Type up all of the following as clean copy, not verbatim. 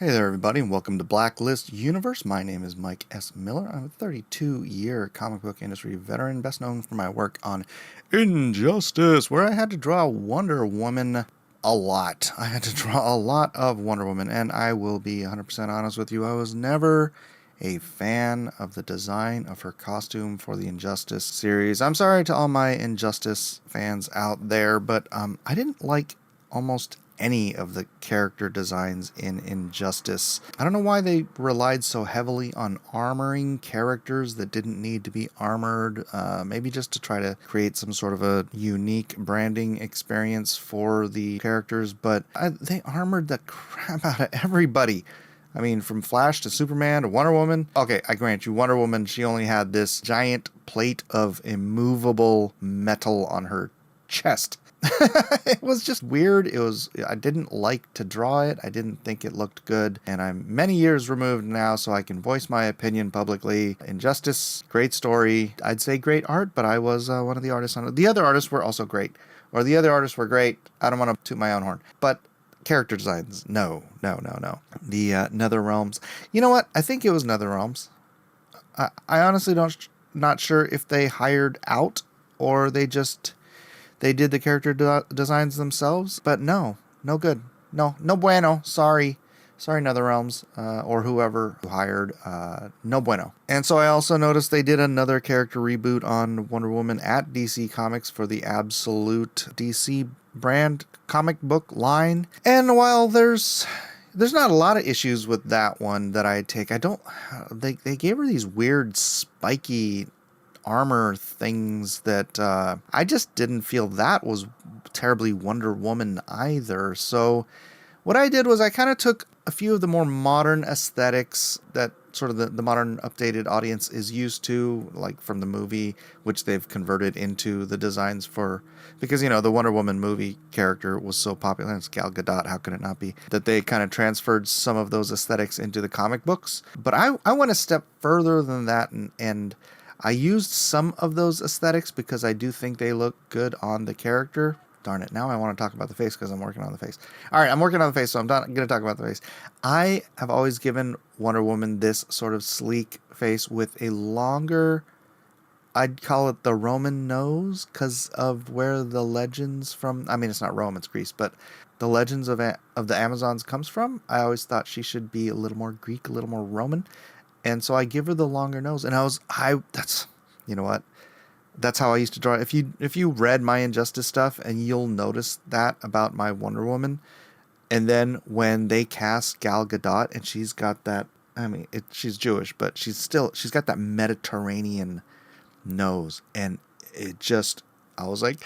Hey there, everybody, and welcome to Blacklist Universe. My name is Mike S. Miller. I'm a 32-year comic book industry veteran, best known for my work on Injustice, where I had to draw Wonder Woman a lot. I had to draw a lot of Wonder Woman, and I will be 100% honest with you, I was never a fan of the design of her costume for the Injustice series. I'm sorry to all my Injustice fans out there, but I didn't like almost any of the character designs in Injustice. I don't know why they relied so heavily on armoring characters that didn't need to be armored, maybe just to try to create some sort of a unique branding experience for the characters, but they armored the crap out of everybody. I mean, from Flash to Superman to Wonder Woman. Okay, I grant you, Wonder Woman, she only had this giant plate of immovable metal on her chest. It was just weird. I didn't like to draw it. I didn't think it looked good. And I'm many years removed now, so I can voice my opinion publicly. Injustice, great story. I'd say great art, but I was one of the artists on it. The other artists were also great. Or the other artists were great. I don't want to toot my own horn. But character designs, no. The Nether Realms. You know what? I think it was Nether Realms. I honestly not sure if they hired out or they did the character designs themselves, but no good. No bueno. Sorry, NetherRealms, or whoever hired, no bueno. And so I also noticed they did another character reboot on Wonder Woman at DC Comics for the Absolute DC brand comic book line. And while there's not a lot of issues with that one that I take, they gave her these weird spiky armor things that I just didn't feel that was terribly Wonder Woman either. So what I did was I kind of took a few of the more modern aesthetics that sort of the modern updated audience is used to, like from the movie, which they've converted into the designs for, because, you know, the Wonder Woman movie character was so popular, it's Gal Gadot, how could it not be, that they kind of transferred some of those aesthetics into the comic books. But I went a step further than that, and I used some of those aesthetics because I do think they look good on the character. Darn it, now I want to talk about the face because I'm working on the face. All right, I'm working on the face, so I'm not going to talk about the face. I have always given Wonder Woman this sort of sleek face with a longer, I'd call it the Roman nose, because of where the legends from, I mean, it's not Rome, it's Greece, but the legends of the Amazons comes from. I always thought she should be a little more Greek, a little more Roman. And so I give her the longer nose, and you know what? That's how I used to draw. If you read my Injustice stuff, and you'll notice that about my Wonder Woman. And then when they cast Gal Gadot, and she's got that, I mean, she's Jewish, but she's got that Mediterranean nose, and I was like,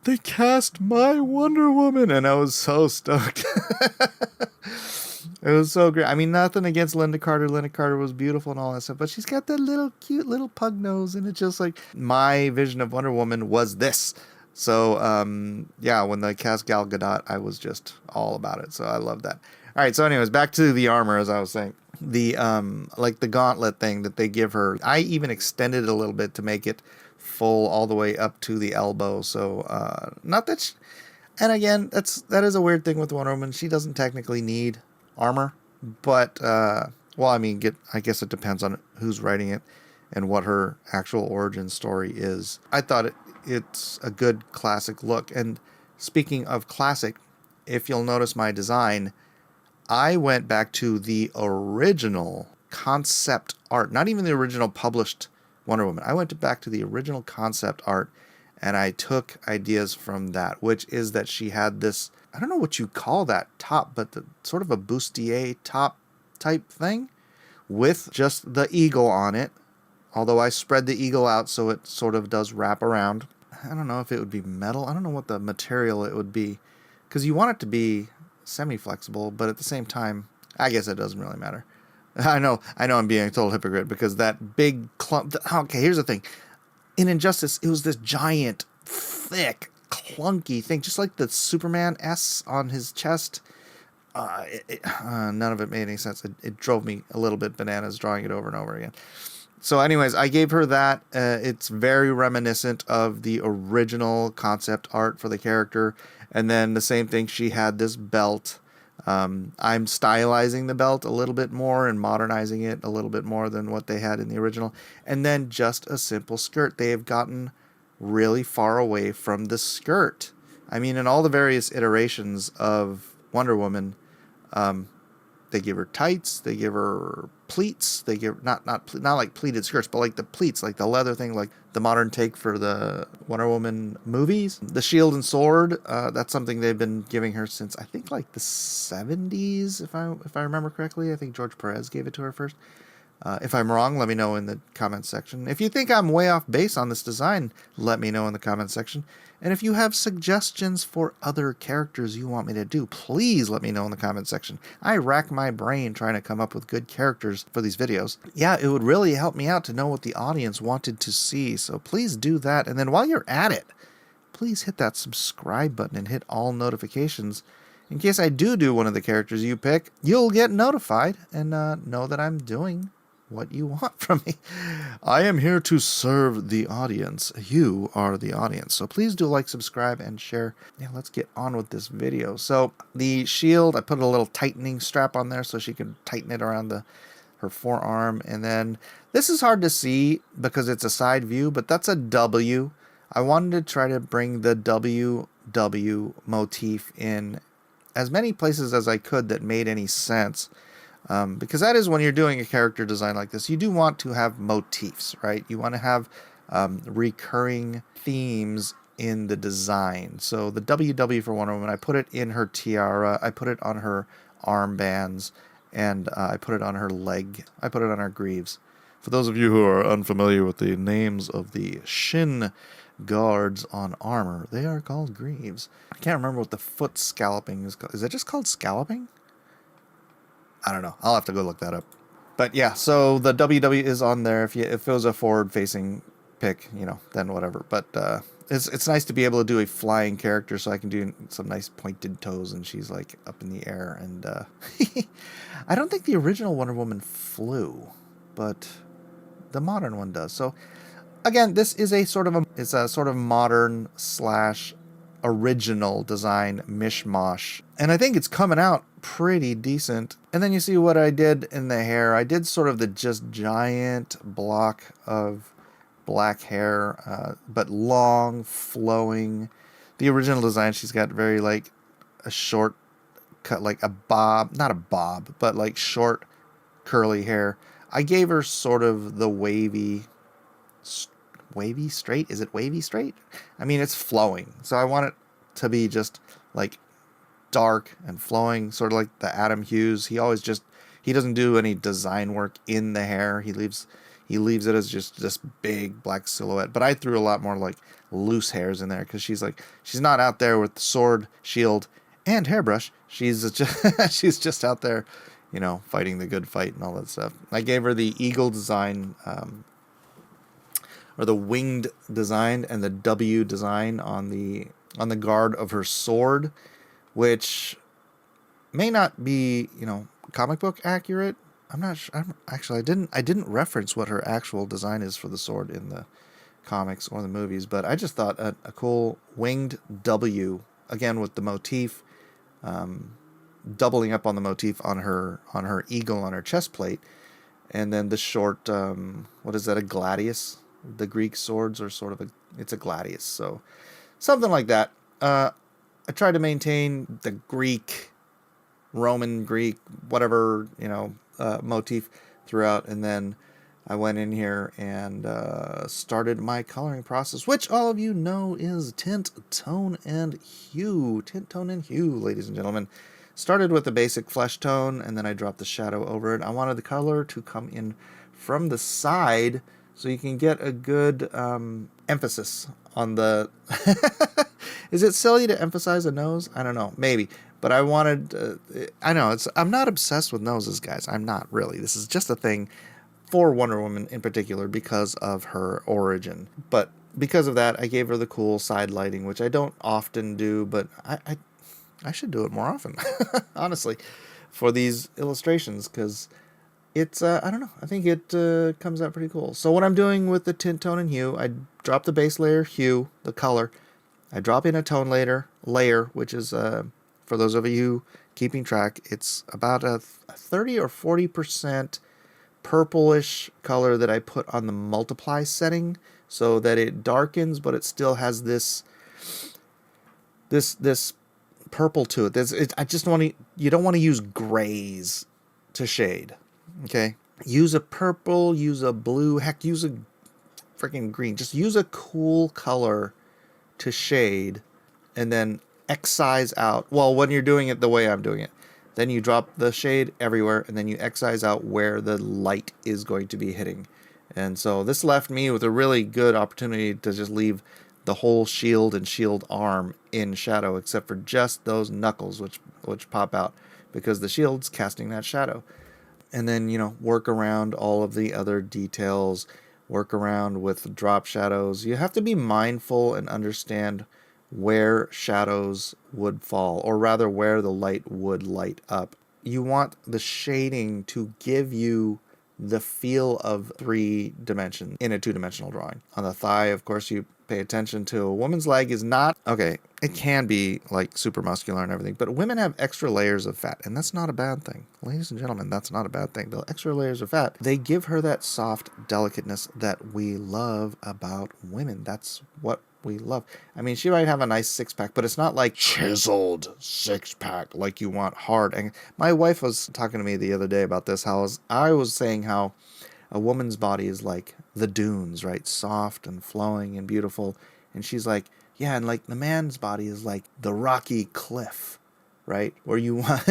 they cast my Wonder Woman, and I was so stoked. It was so great. I mean, nothing against Linda Carter. Linda Carter was beautiful and all that stuff, but she's got that little cute little pug nose, and it's just like my vision of Wonder Woman was this. So, yeah, when they cast Gal Gadot, I was just all about it. So I love that. All right. So, anyways, back to the armor, as I was saying, the like the gauntlet thing that they give her. I even extended it a little bit to make it full all the way up to the elbow. So, not that. And again, that is a weird thing with Wonder Woman. She doesn't technically need armor, but well, I mean, I guess it depends on who's writing it and what her actual origin story is. I thought it's a good classic look. And speaking of classic, if you'll notice my design, I went back to the original concept art, not even the original published Wonder Woman. I went back to the original concept art, and I took ideas from that, which is that she had this, I don't know what you call that top, but the sort of a bustier top type thing with just the eagle on it. Although I spread the eagle out so it sort of does wrap around. I don't know if it would be metal. I don't know what the material it would be, because you want it to be semi-flexible, but at the same time, I guess it doesn't really matter. I know I'm being a total hypocrite, because that big clump. Okay, here's the thing. In Injustice, it was this giant, thick, clunky thing, just like the Superman S on his chest. None of it made any sense. It drove me a little bit bananas drawing it over and over again. So anyways, I gave her that. It's very reminiscent of the original concept art for the character. And then the same thing, she had this belt I'm stylizing the belt a little bit more and modernizing it a little bit more than what they had in the original. And then just a simple skirt. They have gotten really far away from the skirt. I mean, in all the various iterations of Wonder Woman, they give her tights, they give her pleats, they give not like pleated skirts, but like the pleats, like the leather thing, like the modern take for the Wonder Woman movies. The shield and sword, that's something they've been giving her since I think like the 70s, if I remember correctly. I think George Perez gave it to her first. If I'm wrong, let me know in the comments section. If you think I'm way off base on this design, let me know in the comments section. And if you have suggestions for other characters you want me to do, please let me know in the comments section. I rack my brain trying to come up with good characters for these videos. Yeah, it would really help me out to know what the audience wanted to see, so please do that. And then while you're at it, please hit that subscribe button and hit all notifications. In case I do one of the characters you pick, you'll get notified and know that I'm doing what you want from me. I am here to serve the audience. You are the audience. So please do like, subscribe, and share. Yeah, let's get on with this video. So the shield, I put a little tightening strap on there so she can tighten it around her forearm. And then this is hard to see because it's a side view, but that's a W. I wanted to try to bring the WW motif in as many places as I could that made any sense. Because that is when you're doing a character design like this, you do want to have motifs, right? You want to have recurring themes in the design. So the WW for Wonder Woman, I put it in her tiara, I put it on her armbands, and I put it on her leg. I put it on her greaves. For those of you who are unfamiliar with the names of the shin guards on armor, they are called greaves. I can't remember what the foot scalloping is called. Is it just called scalloping? I don't know. I'll have to go look that up. But yeah, so the WW is on there. If it was a forward-facing pick, then whatever. But it's nice to be able to do a flying character, so I can do some nice pointed toes, and she's like up in the air. And I don't think the original Wonder Woman flew, but the modern one does. So again, this is a sort of modern / original design mishmash, and I think it's coming out pretty decent. And then you see what I did in the hair. I did sort of the just giant block of black hair, but long, flowing. The original design, she's got very like a short cut, like a bob, not a bob, but like short curly hair. I gave her sort of the wavy straight. Is it wavy straight? I mean, it's flowing, so I want it to be just like dark and flowing, sort of like the Adam Hughes. He doesn't do any design work in the hair. He leaves it as just this big black silhouette. But I threw a lot more like loose hairs in there because she's not out there with the sword, shield, and hairbrush. She's just out there, fighting the good fight and all that stuff. I gave her the eagle design, or the winged design, and the W design on the guard of her sword, which may not be, comic book accurate. I'm not sure. I didn't reference what her actual design is for the sword in the comics or the movies, but I just thought a cool winged W, again with the motif, doubling up on the motif on her eagle on her chest plate, and then the short, what is that, a gladius? The Greek swords are it's a gladius, so something like that. I tried to maintain the Roman Greek, whatever, motif throughout, and then I went in here and started my coloring process, which all of you know is tint, tone, and hue. Tint, tone, and hue, ladies and gentlemen. Started with the basic flesh tone, and then I dropped the shadow over it. I wanted the color to come in from the side so you can get a good emphasis on the... Is it silly to emphasize a nose? I don't know. Maybe. But I wanted... I know, I'm not obsessed with noses, guys. I'm not, really. This is just a thing for Wonder Woman in particular because of her origin. But because of that, I gave her the cool side lighting, which I don't often do, but I should do it more often, honestly, for these illustrations, because it's, I don't know, I think it comes out pretty cool. So what I'm doing with the tint, tone, and hue, I drop the base layer, hue, the color. I drop in a tone layer, which is, for those of you who keeping track. It's about a 30 or 40% purplish color that I put on the multiply setting so that it darkens, but it still has this purple to it. I just want to, you don't want to use grays to shade. Okay. Use a purple, use a blue, heck, use a freaking green. Just use a cool color to shade and then excise out. Well, when you're doing it the way I'm doing it, then you drop the shade everywhere and then you excise out where the light is going to be hitting. And so this left me with a really good opportunity to just leave the whole shield and shield arm in shadow, except for just those knuckles, which pop out because the shield's casting that shadow. And then, you know, work around all of the other details, work around with drop shadows. You have to be mindful and understand where shadows would fall, or rather where the light would light up. You want the shading to give you the feel of 3 dimensions in a 2-dimensional drawing. On the thigh, of course, you pay attention to a woman's leg is not, okay, it can be like super muscular and everything, but women have extra layers of fat, and that's not a bad thing. Ladies and gentlemen, that's not a bad thing. The extra layers of fat, they give her that soft delicateness that we love about women. That's what we love. I mean, she might have a nice 6-pack, but it's not like chiseled 6-pack like you want hard. And my wife was talking to me the other day about this, how I was saying how a woman's body is like the dunes, right? Soft and flowing and beautiful. And she's like, yeah, and like the man's body is like the rocky cliff, right? Where you want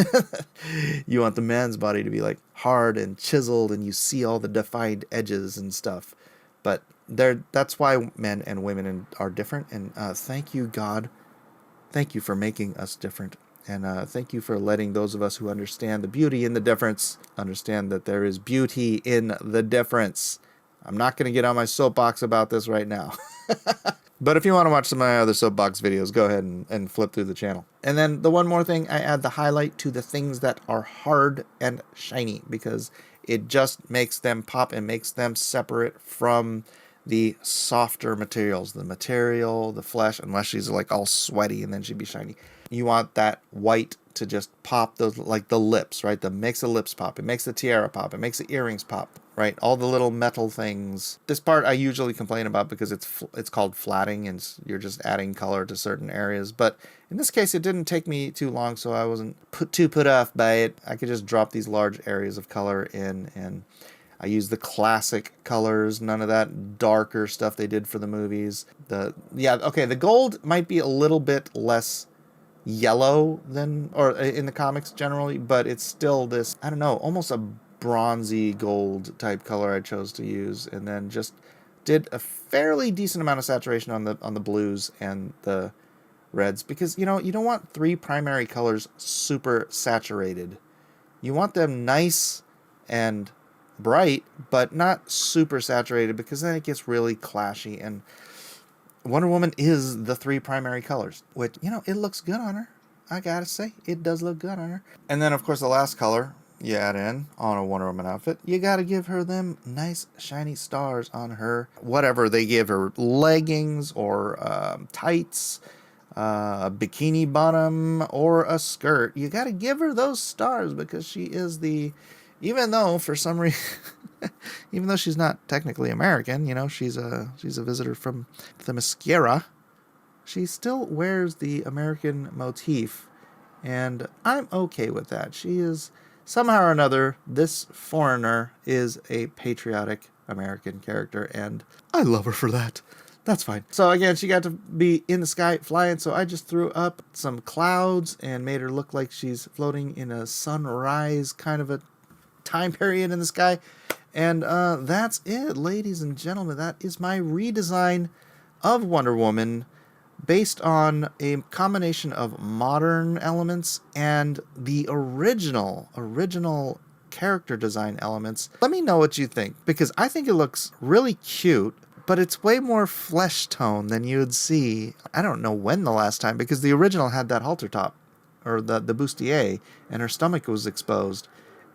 you want the man's body to be like hard and chiseled and you see all the defined edges and stuff. But that's why men and women are different. And thank you, God. Thank you for making us different. And thank you for letting those of us who understand the beauty in the difference understand that there is beauty in the difference. I'm not going to get on my soapbox about this right now. But if you want to watch some of my other soapbox videos, go ahead and flip through the channel. And then the one more thing, I add the highlight to the things that are hard and shiny because it just makes them pop and makes them separate from the softer materials, the material, the flesh, unless she's like all sweaty and then she'd be shiny. You want that white to just pop those, like the lips, right? That makes the lips pop. It makes the tiara pop. It makes the earrings pop, right? All the little metal things. This part I usually complain about because it's called flatting and you're just adding color to certain areas. But in this case, it didn't take me too long, so I wasn't put off by it. I could just drop these large areas of color in, and I use the classic colors, none of that darker stuff they did for the movies. The gold might be a little bit less yellow than, or in the comics generally, but it's still this, I don't know, almost a bronzy gold type color I chose to use, and then just did a fairly decent amount of saturation on the blues and the reds, because, you know, you don't want 3 primary colors super saturated. You want them nice and bright, but not super saturated, because then it gets really clashy. And Wonder Woman is the 3 primary colors, which, you know, it looks good on her. I gotta say, it does look good on her. And then, of course, the last color you add in on a Wonder Woman outfit, you gotta give her them nice shiny stars on her. Whatever they give her, leggings or tights, a bikini bottom, or a skirt, you gotta give her those stars, because she is the, even though for some reason, even though she's not technically American, you know, she's a visitor from Themyscira, she still wears the American motif, and I'm okay with that. She is, somehow or another, this foreigner is a patriotic American character, and I love her for that. That's fine. So again, she got to be in the sky flying, so I just threw up some clouds and made her look like she's floating in a sunrise kind of a time period in the sky. And that's it, ladies and gentlemen. That is my redesign of Wonder Woman based on a combination of modern elements and the original character design elements. Let me know what you think, because I think it looks really cute, but it's way more flesh tone than you would see. I don't know when the last time, because the original had that halter top, or the bustier, and her stomach was exposed.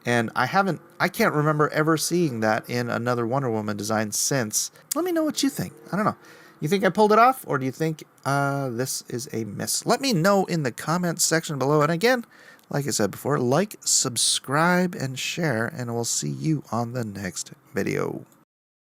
And I can't remember ever seeing that in another Wonder Woman design since. Let me know what you think. I don't know. You think I pulled it off, or do you think this is a miss? Let me know in the comments section below. And again, Like I said before, like, subscribe, and share, and we'll see you on the next video.